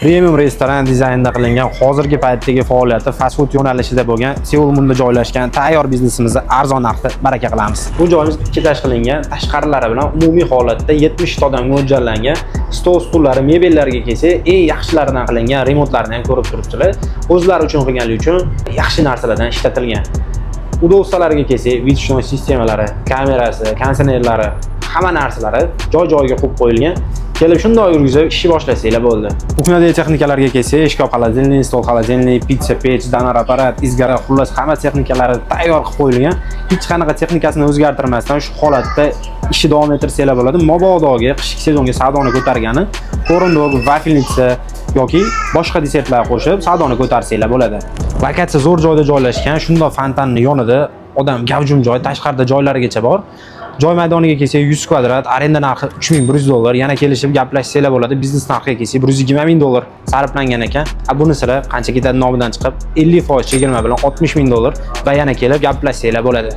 Premium restoran dizaynida qilingan hozirgi paytdagi faoliyati fast food yo'nalishida bo'lgan Seul Munda joylashgan tayyor biznesimizni arzon narxda baraka qilamiz. Bu joyimiz ikki etash qilingan, tashqarilari bilan umumiy holatda 70 ta odamga mo'ljallangan, stol stullari, mebellarga kelsa, eng yaxshilaridan qilingan remontlarni ham ko'rib turibsizlar. O'zlari uchun qilganligi uchun yaxshi narsalardan ishlatilgan. Udovsalarga kelsa, vidshoy sistemalari, kamerasi, konditsionerlari, hamma narsalari joy-joyiga qo'yib qo'yilgan. Kelib shunday yurgizib ish boshlasanglar bo'ldi. Kuxnyadagi texnikalarga kelsak, shkaf xolodilnik, stol xolodilnik, pitsa pech, donar apparat, izgara, xullas hamma texnikalari tayyor qilib qo'yilgan. Hech qanaqa texnikasini o'zgartirmasdan shu holatda ishni davom ettirsanglar bo'ladi. Mabodoga qishki sezonga savdoni ko'targani, korondok, vafelnitsa yoki boshqa desertlar qo'shib savdoni ko'tarsanglar bo'ladi. Lokatsiya zo'r joyda joylashgan, shunday fontanning yonida odam gavjum joy, tashqarida joylarigacha bor. Joy maydoniga kelsak 100 kvadrat, arenda narxi $3100, yana kelishib gaplashsanglar bo'ladi. Biznes narxiga kelsak $120,000 sarflangan ekan. Bunisini qancha ketadi nomidan chiqib 50% chegirma bilan $60,000 va yana kelib gaplashsanglar bo'ladi.